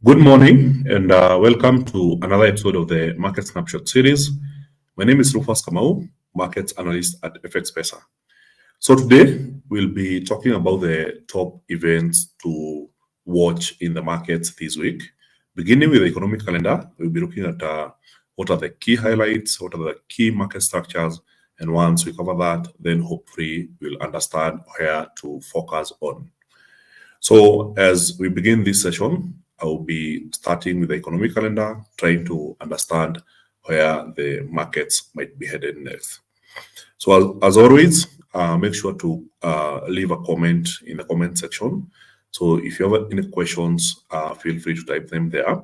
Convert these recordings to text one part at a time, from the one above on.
Good morning and welcome to another episode of the Market Snapshot series. My name is Rufus Kamau, Market Analyst at FX Pesa. So today we'll be talking about the top events to watch in the markets this week. Beginning with the economic calendar, we'll be looking at what are the key highlights, what are the key market structures, and once we cover that, then hopefully we'll understand where to focus on. So as we begin this session, I will be starting with the economic calendar, trying to understand where the markets might be headed next. So as always, make sure to leave a comment in the comment section. So if you have any questions, feel free to type them there.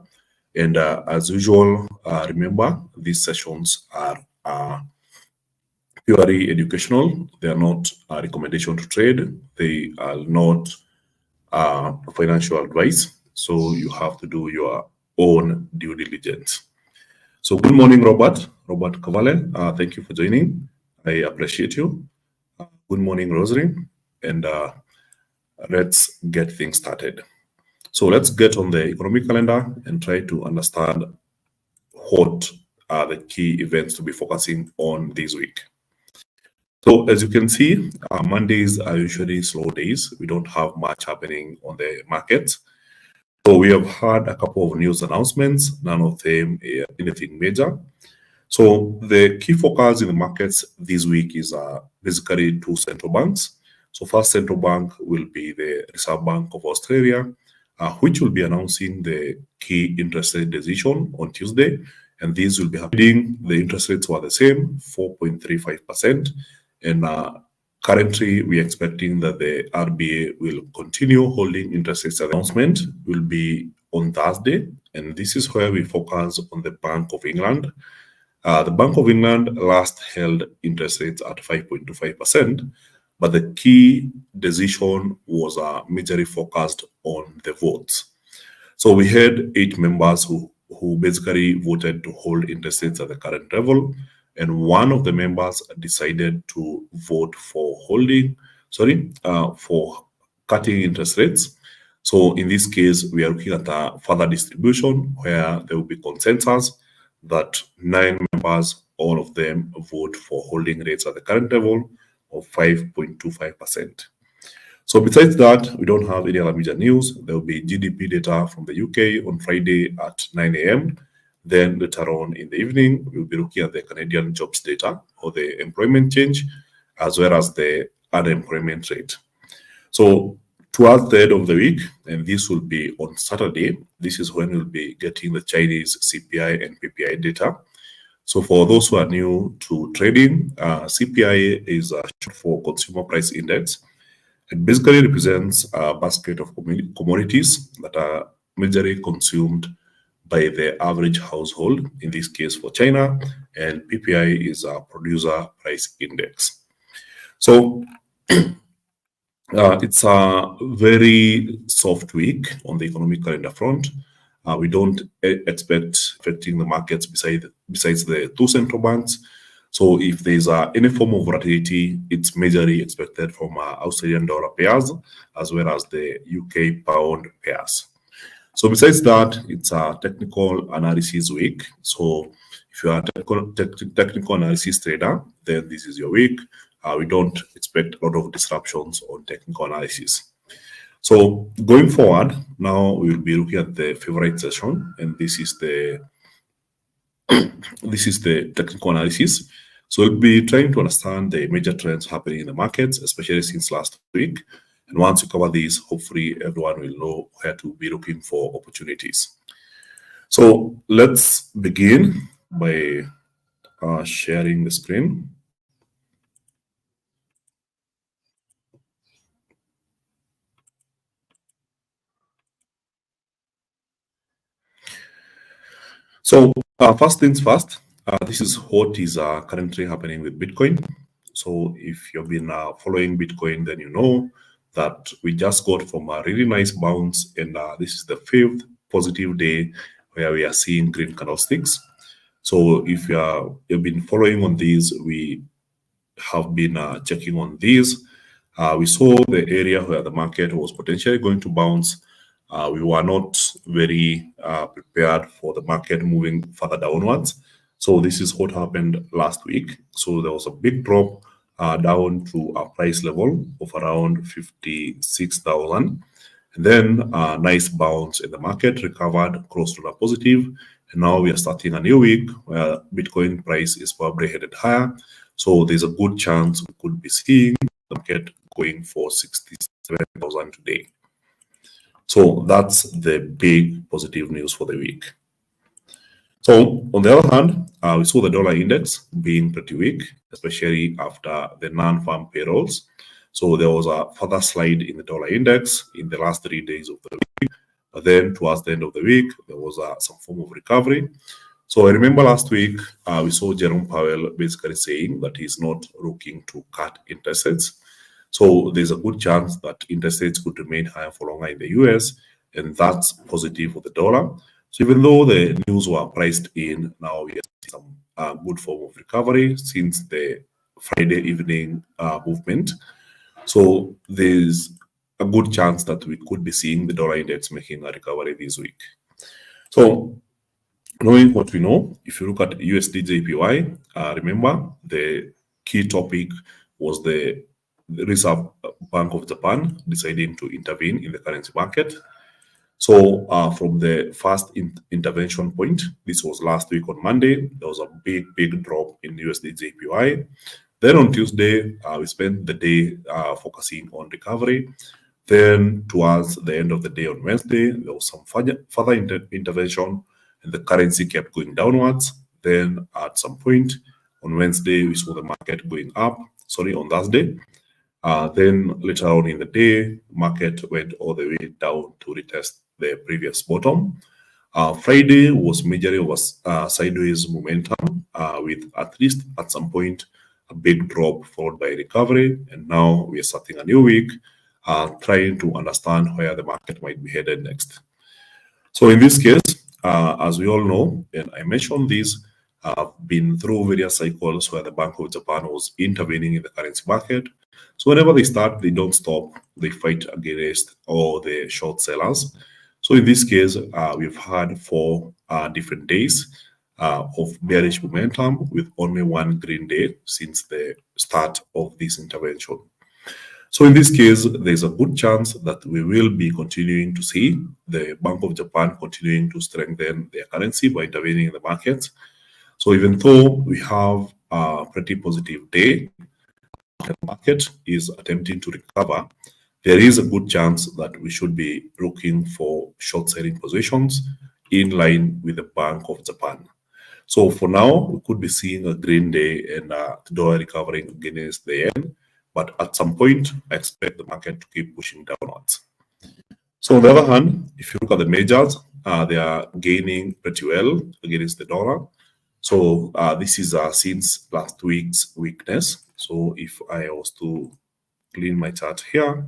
And as usual, remember, these sessions are purely educational. They are not a recommendation to trade. They are not financial advice. So you have to do your own due diligence. So good morning, Robert Kavale. Thank you for joining. I appreciate you. Good morning, Rosary. And let's get things started. So let's get on the economic calendar and try to understand what are the key events to be focusing on this week. So as you can see, Mondays are usually slow days. We don't have much happening on the markets. So we have had a couple of news announcements, none of them anything major. So the key focus in the markets this week is basically two central banks. So first central bank will be the Reserve Bank of Australia, which will be announcing the key interest rate decision on Tuesday. And these will be happening. The interest rates were the same, 4.35%. And currently, we're expecting that the RBA will continue holding interest rates. The announcement will be on Thursday, and this is where we focus on the Bank of England. The Bank of England last held interest rates at 5.25%, but the key decision was majorly focused on the votes. So we had 8 members who basically voted to hold interest rates at the current level. And one of the members decided to vote for cutting interest rates. So in this case, we are looking at a further distribution where there will be consensus that 9 members, all of them vote for holding rates at the current level of 5.25%. So besides that, we don't have any other major news. There will be GDP data from the UK on Friday at 9 a.m. Then later on in the evening, we'll be looking at the Canadian jobs data or the employment change, as well as the unemployment rate. So towards the end of the week, and this will be on Saturday, this is when we'll be getting the Chinese CPI and PPI data. So for those who are new to trading, CPI is short for Consumer Price Index. It basically represents a basket of commodities that are majorly consumed by the average household, in this case for China, and PPI is a producer price index. So it's a very soft week on the economic calendar front. We don't expect affecting the markets besides the 2 central banks. So if there's any form of volatility, it's majorly expected from Australian dollar pairs as well as the UK pound pairs. So besides that, it's a technical analysis week. So if you are a technical analysis trader, then this is your week. We don't expect a lot of disruptions on technical analysis. So going forward, now we will be looking at the favorite session, and this is the technical analysis. So we'll be trying to understand the major trends happening in the markets, especially since last week. And once you cover these, hopefully everyone will know where to be looking for opportunities. So let's begin by sharing the screen. So first things first, this is what is currently happening with Bitcoin. So if you've been following Bitcoin, then you know that we just got from a really nice bounce, and this is the 5th positive day where we are seeing green candlesticks. So if you've been following on these, we have been checking on these. We saw the area where the market was potentially going to bounce we were not very prepared for the market moving further downwards. So this is what happened last week. So there was a big drop down to a price level of around 56,000. And then a nice bounce in the market, recovered close to the positive. And now we are starting a new week where Bitcoin price is probably headed higher. So there's a good chance we could be seeing the market going for 67,000 today. So that's the big positive news for the week. So on the other hand, we saw the dollar index being pretty weak, especially after the non-farm payrolls. So there was a further slide in the dollar index in the last 3 days of the week. But then towards the end of the week, there was some form of recovery. So I remember last week, we saw Jerome Powell basically saying that he's not looking to cut interest rates. So there's a good chance that interest rates could remain higher for longer in the US, and that's positive for the dollar. So even though the news were priced in, now we see some good form of recovery since the Friday evening movement. So there's a good chance that we could be seeing the dollar index making a recovery this week. So knowing what we know, if you look at USD JPY, remember the key topic was the Reserve Bank of Japan deciding to intervene in the currency market. So from the first intervention point, this was last week on Monday, there was a big drop in USD JPY. Then on Tuesday, we spent the day focusing on recovery. Then towards the end of the day on Wednesday, there was some further intervention and the currency kept going downwards. Then at some point on Wednesday, we saw the market going up, on Thursday. Then later on in the day, market went all the way down to retest the previous bottom. Friday was majorly of a sideways momentum with at least at some point a big drop followed by recovery. And now we are starting a new week trying to understand where the market might be headed next. So in this case, as we all know, and I mentioned this, I've been through various cycles where the Bank of Japan was intervening in the currency market. So whenever they start, they don't stop. They fight against all the short sellers. So in this case, we've had 4 different days of bearish momentum with only one green day since the start of this intervention. So in this case, there's a good chance that we will be continuing to see the Bank of Japan continuing to strengthen their currency by intervening in the markets. So even though we have a pretty positive day, the market is attempting to recover, there is a good chance that we should be looking for short selling positions in line with the Bank of Japan. So for now, we could be seeing a green day and the dollar recovering against the yen. But at some point, I expect the market to keep pushing downwards. So on the other hand, if you look at the majors, they are gaining pretty well against the dollar. So this is since last week's weakness. So if I was to clean my chart here,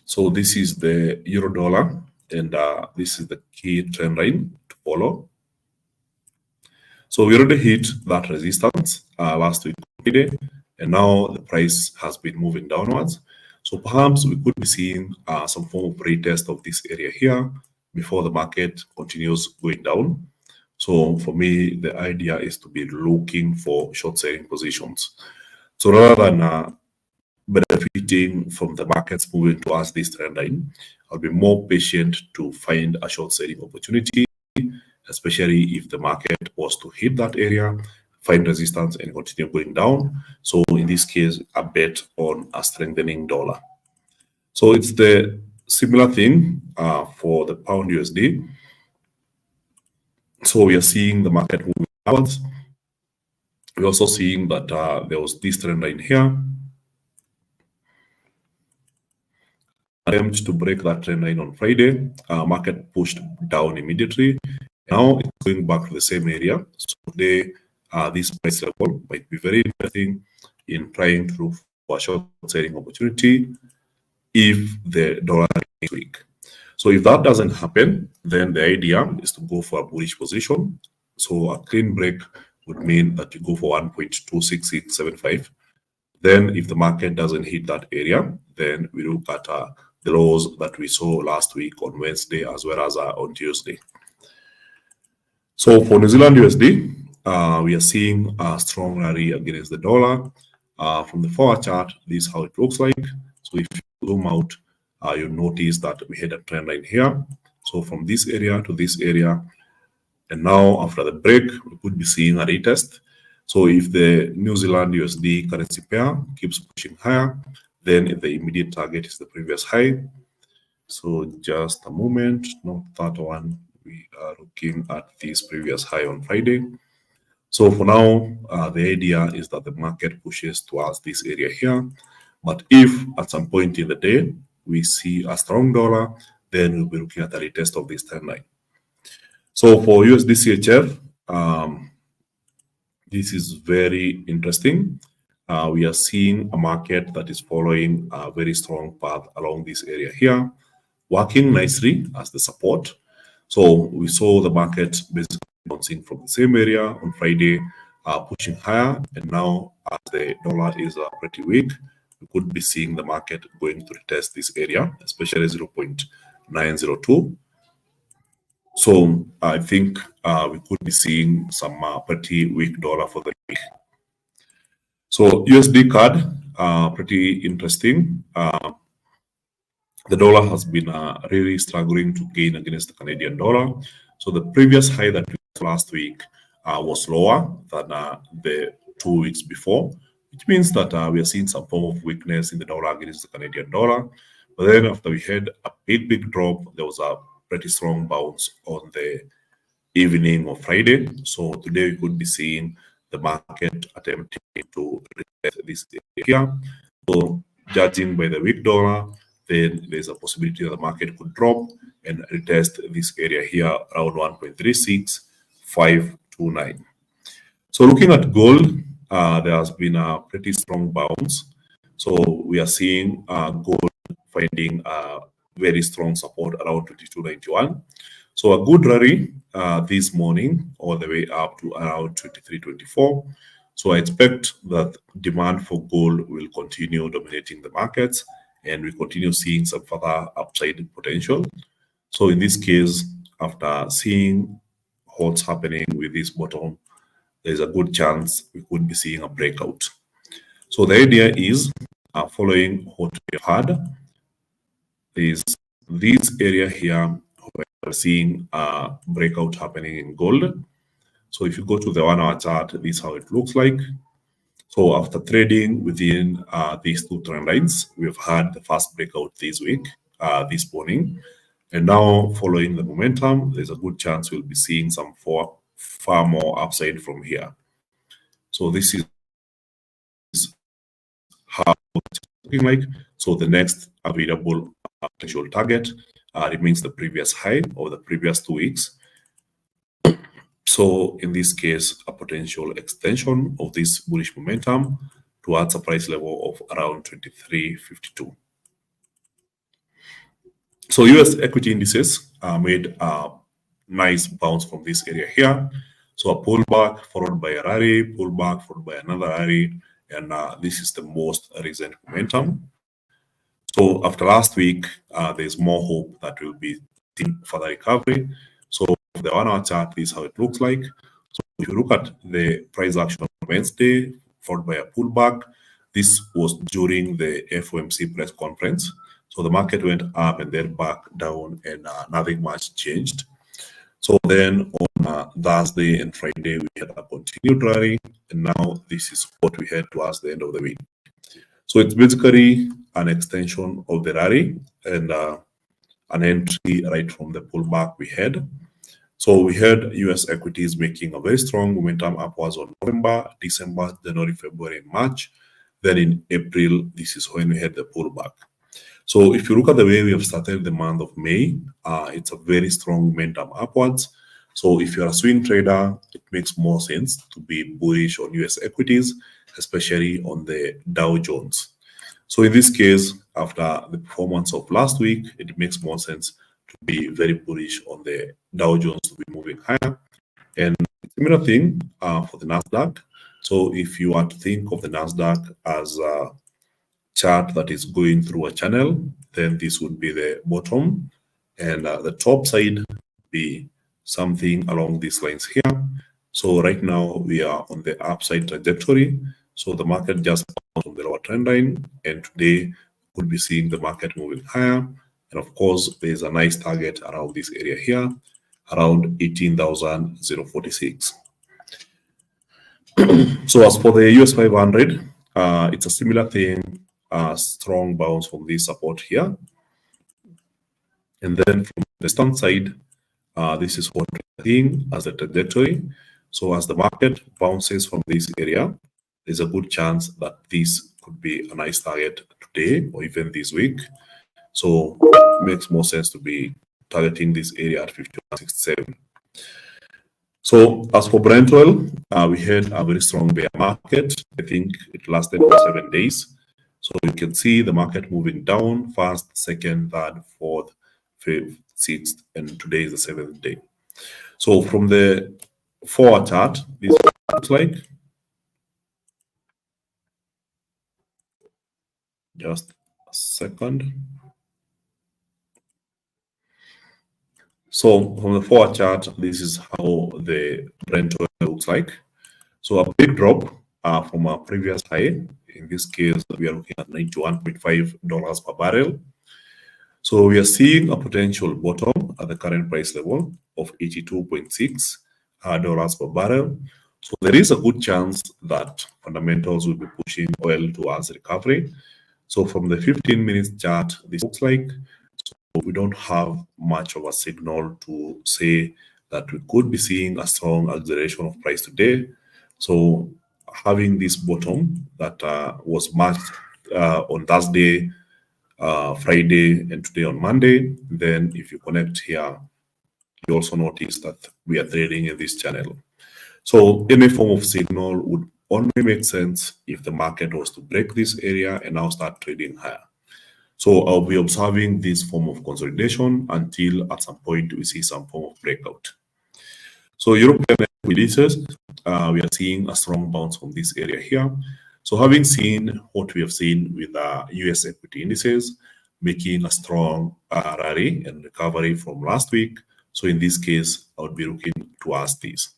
so this is the euro dollar, and this is the key trend line to follow. So we already hit that resistance last week Friday, and now the price has been moving downwards. So perhaps we could be seeing some form of retest of this area here before the market continues going down. So for me, the idea is to be looking for short selling positions. So rather than benefiting from the markets moving towards this trend line, I'll be more patient to find a short selling opportunity, especially if the market was to hit that area, find resistance and continue going down. So in this case, a bet on a strengthening dollar. So it's the similar thing for the pound USD. So we are seeing the market moving upwards. We're also seeing that there was this trend line here. Attempt to break that trend line on Friday. Market pushed down immediately. Now it's going back to the same area. So today, this price level might be very interesting in trying to look for a short selling opportunity if the dollar is weak. So if that doesn't happen, then the idea is to go for a bullish position. So a clean break would mean that you go for 1.26675. Then if the market doesn't hit that area, then we look at the lows that we saw last week on Wednesday as well as on Tuesday. So for New Zealand USD, we are seeing a strong rally against the dollar. From the forward chart, this is how it looks like. So if you zoom out, you'll notice that we had a trend line here. So from this area to this area, and now after the break, we could be seeing a retest. So if the New Zealand USD currency pair keeps pushing higher, then the immediate target is the previous high. So just a moment, not that one. We are looking at this previous high on Friday. So for now, the idea is that the market pushes towards this area here. But if at some point in the day we see a strong dollar, then we'll be looking at a retest of this trend line. So for USD CHF, this is very interesting. We are seeing a market that is following a very strong path along this area here, working nicely as the support. So we saw the market basically bouncing from the same area on Friday, pushing higher, and now as the dollar is pretty weak, we could be seeing the market going to retest this area, especially 0.902. So I think we could be seeing some pretty weak dollar for the week. So USD CAD, pretty interesting. The dollar has been really struggling to gain against the Canadian dollar. So the previous high that we saw last week was lower than the 2 weeks before, which means that we are seeing some form of weakness in the dollar against the Canadian dollar. But then after we had a big drop, there was a pretty strong bounce on the evening of Friday. So today we could be seeing the market attempting to retest this area. So judging by the weak dollar, then there's a possibility that the market could drop and retest this area here around 1.36529. So looking at gold, there has been a pretty strong bounce. So we are seeing gold finding a very strong support around 22.91. So a good rally this morning all the way up to around 23.24. So I expect that demand for gold will continue dominating the markets, and we continue seeing some further upside potential. So in this case, after seeing what's happening with this bottom, there's a good chance we could be seeing a breakout. So the idea is following what we had is this area here, we're seeing a breakout happening in gold. So if you go to the 1 hour chart, this is how it looks like. So after trading within these two trend lines, we've had the first breakout this week, this morning. And now following the momentum, there's a good chance we'll be seeing some far more upside from here. So this is how it's looking like. So the next available potential target remains the previous high of the previous 2 weeks. So in this case, a potential extension of this bullish momentum towards a price level of around 23.52. So US equity indices made a nice bounce from this area here. So a pullback followed by a rally, pullback followed by another rally, and this is the most recent momentum. So after last week, there's more hope that we'll be seeing further recovery. So the 1 hour chart is how it looks like. So if you look at the price action on Wednesday, followed by a pullback, this was during the FOMC press conference. So the market went up and then back down, and nothing much changed. So then on Thursday and Friday, we had a continued rally, and now this is what we had towards the end of the week. So it's basically an extension of the rally and an entry right from the pullback we had. So we had US equities making a very strong momentum upwards on November, December, January, February, and March. Then in April, this is when we had the pullback. So if you look at the way we have started the month of May, it's a very strong momentum upwards. So if you're a swing trader, it makes more sense to be bullish on US equities, especially on the Dow Jones. So in this case, after the performance of last week, it makes more sense to be very bullish on the Dow Jones to be moving higher. And similar thing for the Nasdaq. So if you are to think of the Nasdaq as a chart that is going through a channel, then this would be the bottom, and the top side would be something along these lines here. So right now we are on the upside trajectory. So the market just bounced on the lower trend line, and today we'll be seeing the market moving higher. And of course, there's a nice target around this area here, around 18,046. So as for the US 500, it's a similar thing, a strong bounce from this support here. And then from the stand side, this is what we're seeing as a trajectory. So as the market bounces from this area, there's a good chance that this could be a nice target today or even this week. So it makes more sense to be targeting this area at 51.67. So as for Brent oil, we had a very strong bear market. I think it lasted for 7 days. So you can see the market moving down first, second, third, fourth, fifth, sixth, and today is the 7th day. So from the forward chart, this is what it looks like. Just a second. So from the forward chart, this is how the Brent oil looks like. So a big drop from our previous high. In this case, we are looking at $91.5 per barrel. So we are seeing a potential bottom at the current price level of $82.6 per barrel. So there is a good chance that fundamentals will be pushing oil towards recovery. So from the 15-minute chart, this looks like, so we don't have much of a signal to say that we could be seeing a strong acceleration of price today. So having this bottom that was marked on Thursday, Friday, and today on Monday, then if you connect here, you also notice that we are trading in this channel. So any form of signal would only make sense if the market was to break this area and now start trading higher. So I'll be observing this form of consolidation until at some point we see some form of breakout. So European indices, we are seeing a strong bounce from this area here. So having seen what we have seen with the US equity indices, making a strong rally and recovery from last week. So in this case, I would be looking towards this.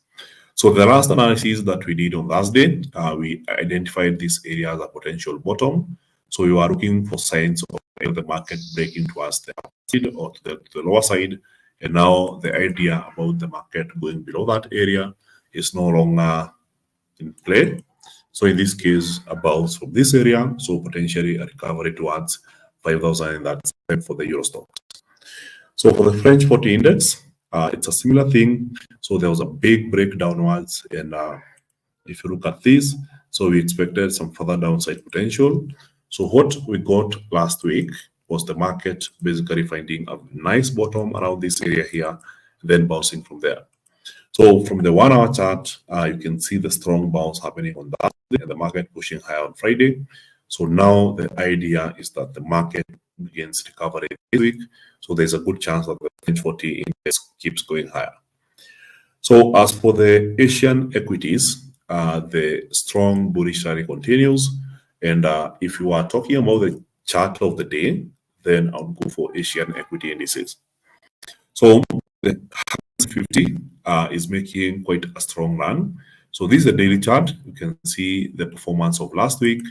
So the last analysis that we did on Thursday, we identified this area as a potential bottom. So we are looking for signs of the market breaking towards the upside or to the lower side. And now the idea about the market going below that area is no longer in play. So in this case, a bounce from this area, so potentially a recovery towards 5,000, and that's for the Euro stock. So for the French 40 index, it's a similar thing. So there was a big break downwards, and if you look at this, so we expected some further downside potential. So what we got last week was the market basically finding a nice bottom around this area here, then bouncing from there. So from the 1 hour chart, you can see the strong bounce happening on that and the market pushing higher on Friday. So now the idea is that the market begins recovery this week. So there's a good chance that the French 40 index keeps going higher. So as for the Asian equities, the strong bullish rally continues. And if you are talking about the chart of the day, then I'll go for Asian equity indices. So the 50 is making quite a strong run. So this is the daily chart. You can see the performance of last week.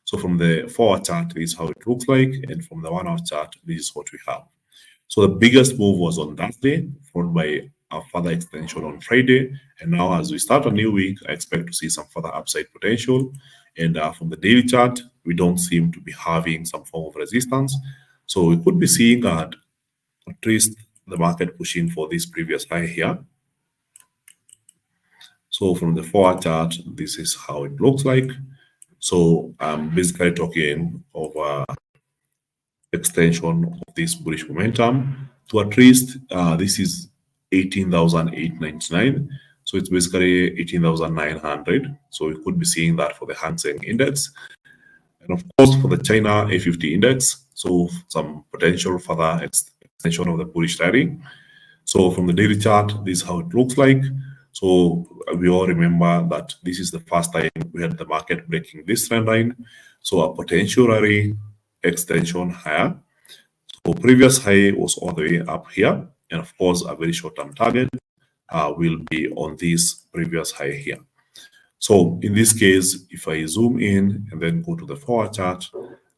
So from the 4 hour chart, this is how it looks like. And from the 1 hour chart, this is what we have. So the biggest move was on Thursday, followed by a further extension on Friday. And now as we start a new week, I expect to see some further upside potential. And from the daily chart, we don't seem to be having some form of resistance. So we could be seeing at least the market pushing for this previous high here. So from the 4 hour chart, this is how it looks like. So I'm basically talking of extension of this bullish momentum to at least this is 18,899. So it's basically 18,900. So we could be seeing that for the Hang Seng index. And of course, for the China A50 index, so some potential further extension of the bullish rally. So from the daily chart, this is how it looks like. So we all remember that this is the first time we had the market breaking this trend line. So a potential rally extension higher. So previous high was all the way up here. And of course, a very short-term target will be on this previous high here. So in this case, if I zoom in and then go to the forward chart,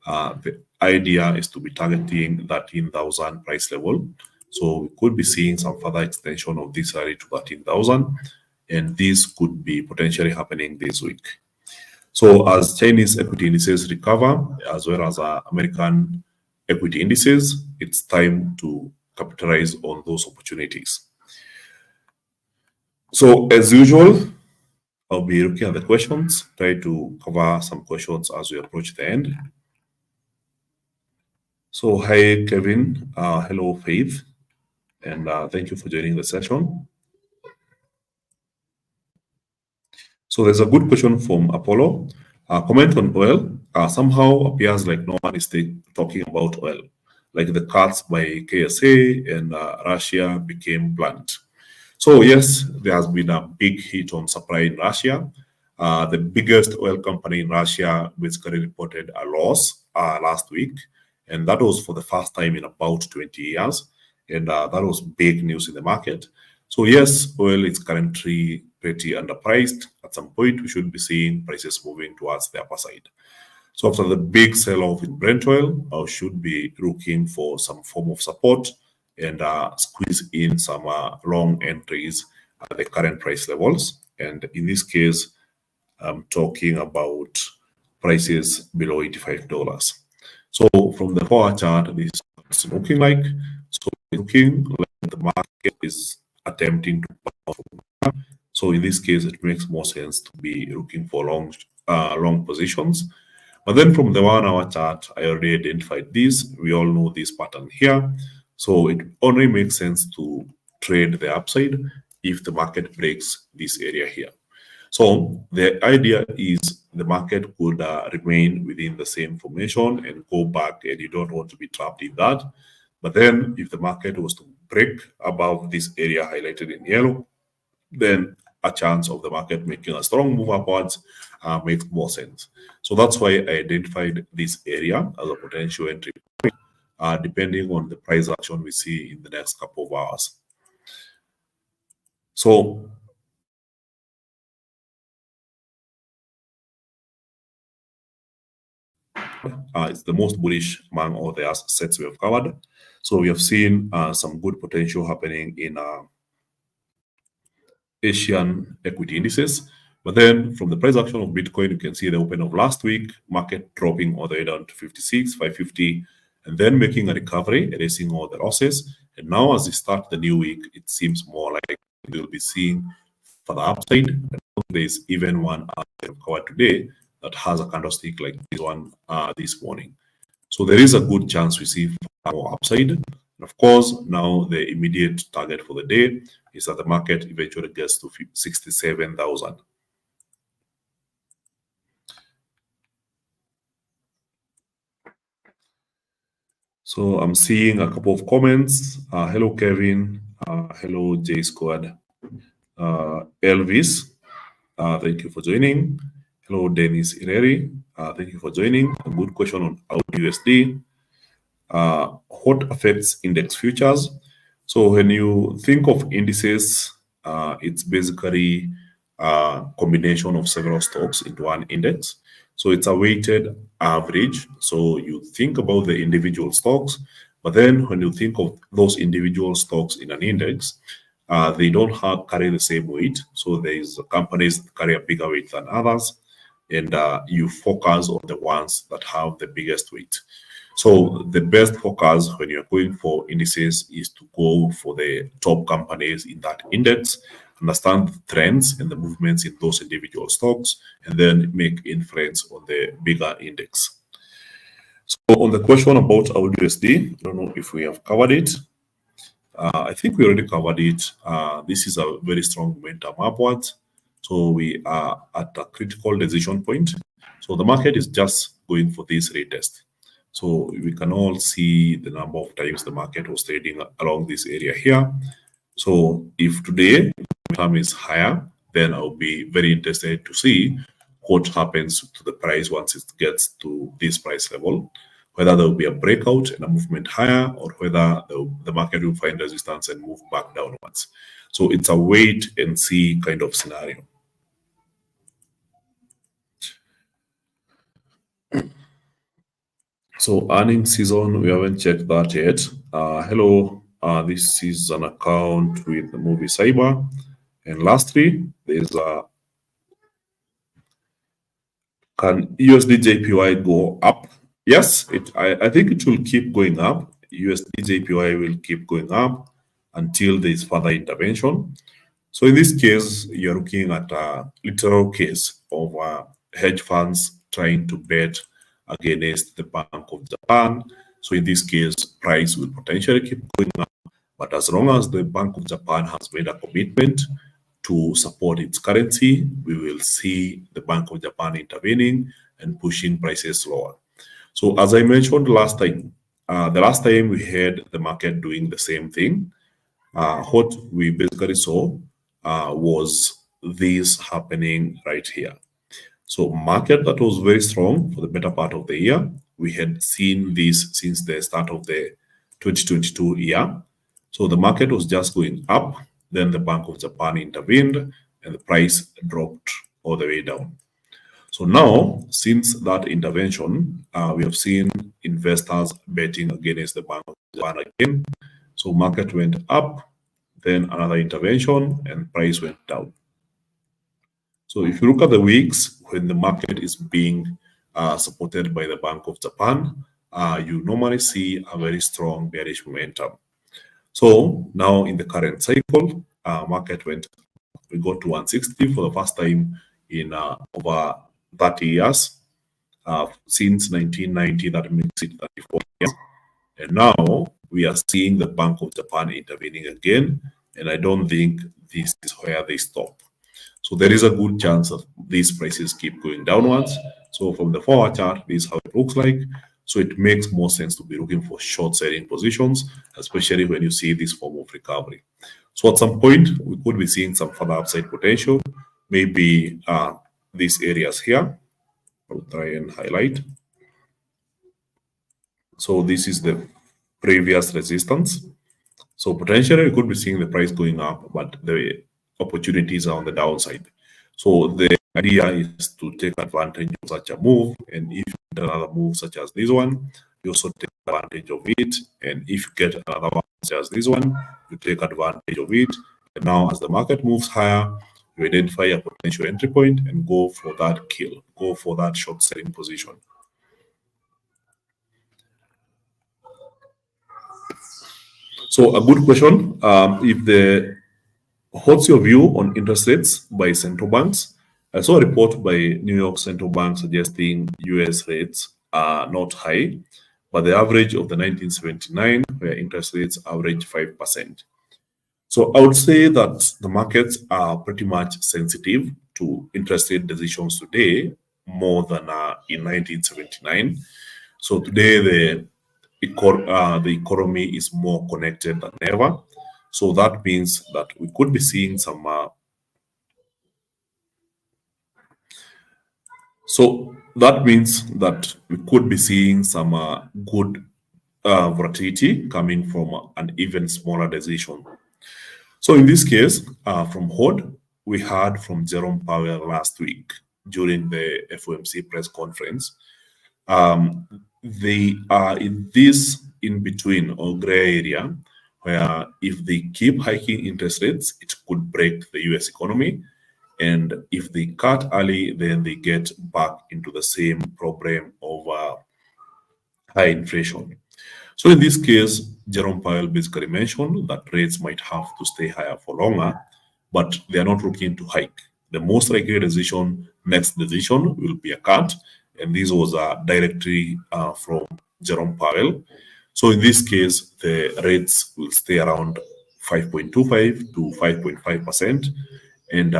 the idea is to be targeting 13,000 price level. So we could be seeing some further extension of this rally to 13,000, and this could be potentially happening this week. So as Chinese equity indices recover, as well as American equity indices, it's time to capitalize on those opportunities. So as usual, I'll be looking at the questions, try to cover some questions as we approach the end. So hi, Kevin. Hello, Faith. And thank you for joining the session. So there's a good question from Apollo. Comment on oil. Somehow appears like no one is talking about oil. Like the cuts by KSA and Russia became blunt. So yes, there has been a big hit on supply in Russia. The biggest oil company in Russia basically reported a loss last week. And that was for the first time in about 20 years. And that was big news in the market. So yes, oil is currently pretty underpriced. At some point, we should be seeing prices moving towards the upper side. So after the big sell-off in Brent oil, I should be looking for some form of support and squeeze in some long entries at the current price levels. And in this case, I'm talking about prices below $85. So from the forward chart, this is looking like. So looking like the market is attempting to bounce. So in this case, it makes more sense to be looking for long positions. But then from the 1 hour chart, I already identified this. We all know this pattern here. So it only makes sense to trade the upside if the market breaks this area here. So the idea is the market could remain within the same formation and go back, and you don't want to be trapped in that. But then if the market was to break above this area highlighted in yellow, then a chance of the market making a strong move upwards makes more sense. So that's why I identified this area as a potential entry point, depending on the price action we see in the next couple of hours. So it's the most bullish among all the assets we have covered. So we have seen some good potential happening in Asian equity indices. But then from the price action of Bitcoin, you can see the open of last week, market dropping all the way down to 56,550, and then making a recovery, erasing all the losses. And now as we start the new week, it seems more like we'll be seeing for the upside. And there's even one covered today that has a candlestick like this one this morning. So there is a good chance we see more upside. And of course, now the immediate target for the day is that the market eventually gets to 67,000. So I'm seeing a couple of comments. Hello, Kevin. Hello, J Squad. Elvis, thank you for joining. Hello, Dennis Ireri. Thank you for joining. A good question on AUD/USD. What affects index futures? So when you think of indices, it's basically a combination of several stocks into one index. So it's a weighted average. So you think about the individual stocks, but then when you think of those individual stocks in an index, they don't carry the same weight. So there's companies that carry a bigger weight than others, and you focus on the ones that have the biggest weight. So the best focus when you're going for indices is to go for the top companies in that index, understand the trends and the movements in those individual stocks, and then make inference on the bigger index. So on the question about AUD/USD, I don't know if we have covered it. I think we already covered it. This is a very strong momentum upwards. So we are at a critical decision point. So the market is just going for this retest. So we can all see the number of times the market was trading along this area here. So if today the momentum is higher, then I'll be very interested to see what happens to the price once it gets to this price level, whether there will be a breakout and a movement higher, or whether the market will find resistance and move back downwards. So it's a wait and see kind of scenario. So earnings season, we haven't checked that yet. Hello, this is an account with the movie Cyber. And lastly, there's a can USD JPY go up? Yes, I think it will keep going up. USD JPY will keep going up until there is further intervention. So in this case, you're looking at a literal case of hedge funds trying to bet against the Bank of Japan. So in this case, price will potentially keep going up. But as long as the Bank of Japan has made a commitment to support its currency, we will see the Bank of Japan intervening and pushing prices lower. So as I mentioned last time, the last time we had the market doing the same thing, what we basically saw was this happening right here. So market that was very strong for the better part of the year, we had seen this since the start of the 2022 year. So the market was just going up, then the Bank of Japan intervened and the price dropped all the way down. So now, since that intervention, we have seen investors betting against the Bank of Japan again. So market went up, then another intervention, and price went down. So if you look at the weeks when the market is being supported by the Bank of Japan, you normally see a very strong bearish momentum. So now in the current cycle, market we got to 160 for the first time in over 30 years. Since 1990, that makes it 34 years. And now we are seeing the Bank of Japan intervening again, and I don't think this is where they stop. So there is a good chance that these prices keep going downwards. So from the forward chart, this is how it looks like. So it makes more sense to be looking for short selling positions, especially when you see this form of recovery. So at some point, we could be seeing some further upside potential, maybe these areas here. I'll try and highlight. So this is the previous resistance. So potentially we could be seeing the price going up, but the opportunities are on the downside. So the idea is to take advantage of such a move, and if you get another move such as this one, you also take advantage of it. And if you get another one such as this one, you take advantage of it. And now as the market moves higher, you identify a potential entry point and go for that kill, go for that short selling position. So a good question, what's your view on interest rates by central banks? I saw a report by New York Central Bank suggesting US rates are not high, but the average of the 1979, where interest rates average 5%. So I would say that the markets are pretty much sensitive to interest rate decisions today more than in 1979. So today the economy is more connected than ever. So that means that we could be seeing some good volatility coming from an even smaller decision. So in this case, from HOD, we heard from Jerome Powell last week during the FOMC press conference. They are in this in-between or gray area where if they keep hiking interest rates, it could break the US economy. And if they cut early, then they get back into the same problem of high inflation. So in this case, Jerome Powell basically mentioned that rates might have to stay higher for longer, but they are not looking to hike. The most likely next decision will be a cut, and this was directly from Jerome Powell. So in this case, the rates will stay around 5.25 to 5.5%. And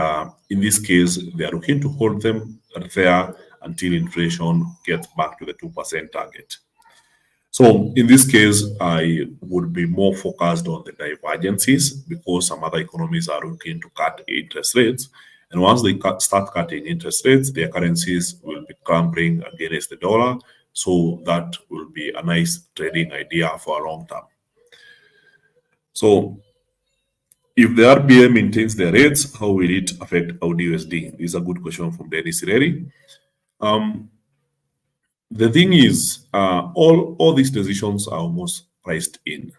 in this case, they are looking to hold them there until inflation gets back to the 2% target. So in this case, I would be more focused on the divergences because some other economies are looking to cut interest rates. And once they start cutting interest rates, their currencies will be crumbling against the dollar. So that will be a nice trading idea for a long term. So if the RBA maintains their rates, how will it affect AUD-USD? This is a good question from Dennis Reri. The thing is, all these decisions are almost priced in.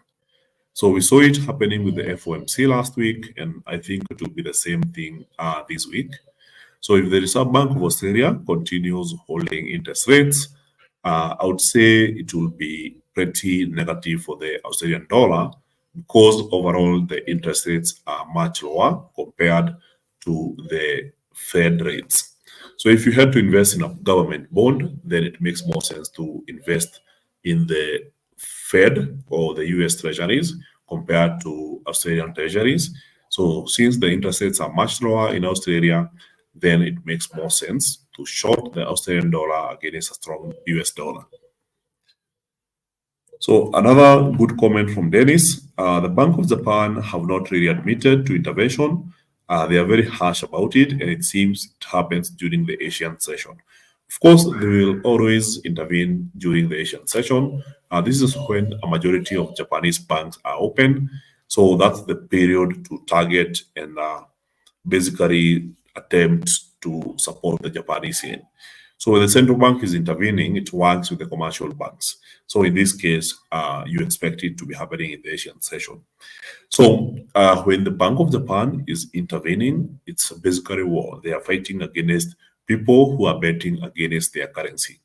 So we saw it happening with the FOMC last week, and I think it will be the same thing this week. So if the Reserve Bank of Australia continues holding interest rates, I would say it will be pretty negative for the Australian dollar because overall the interest rates are much lower compared to the Fed rates. So if you had to invest in a government bond, then it makes more sense to invest in the Fed or the US Treasuries compared to Australian Treasuries. So since the interest rates are much lower in Australia, then it makes more sense to short the Australian dollar against a strong US dollar. So another good comment from Dennis, the Bank of Japan have not really admitted to intervention. They are very harsh about it, and it seems it happens during the Asian session. Of course, they will always intervene during the Asian session. This is when a majority of Japanese banks are open. So that's the period to target and basically attempt to support the Japanese yen. So when the central bank is intervening, it works with the commercial banks. So in this case, you expect it to be happening in the Asian session. So when the Bank of Japan is intervening, it's basically war. They are fighting against people who are betting against their currency.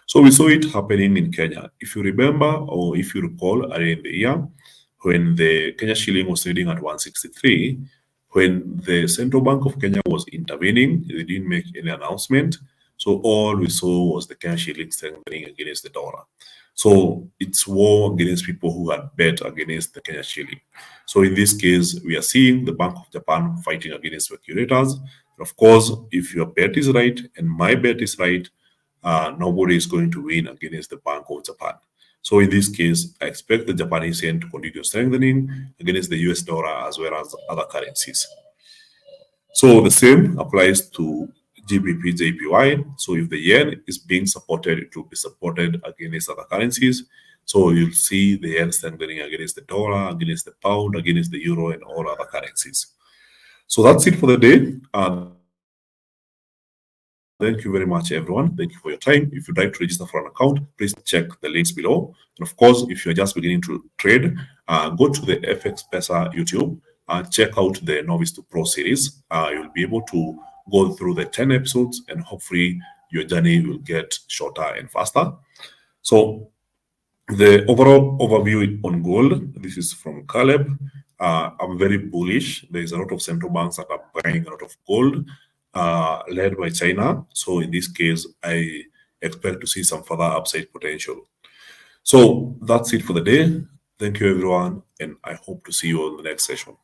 So we saw it happening in Kenya. If you remember, or if you recall, earlier in the year, when the Kenya shilling was trading at 163, when the Central Bank of Kenya was intervening, they didn't make any announcement. So all we saw was the Kenya shilling strengthening against the dollar. So it's war against people who had bet against the Kenya shilling. So in this case, we are seeing the Bank of Japan fighting against speculators. And of course, if your bet is right and my bet is right, nobody is going to win against the Bank of Japan. So in this case, I expect the Japanese yen to continue strengthening against the US dollar as well as other currencies. So the same applies to GBP JPY. So if the yen is being supported, it will be supported against other currencies. So you'll see the yen strengthening against the dollar, against the pound, against the euro, and all other currencies. So that's it for the day. Thank you very much, everyone. Thank you for your time. If you'd like to register for an account, please check the links below. And of course, if you're just beginning to trade, go to the FX Pesa YouTube and check out the Novice to Pro series. You'll be able to go through the 10 episodes and hopefully your journey will get shorter and faster. So the overall overview on gold, this is from Caleb. I'm very bullish. There's a lot of central banks that are buying a lot of gold, led by China. So in this case, I expect to see some further upside potential. So that's it for the day. Thank you, everyone, and I hope to see you on the next session.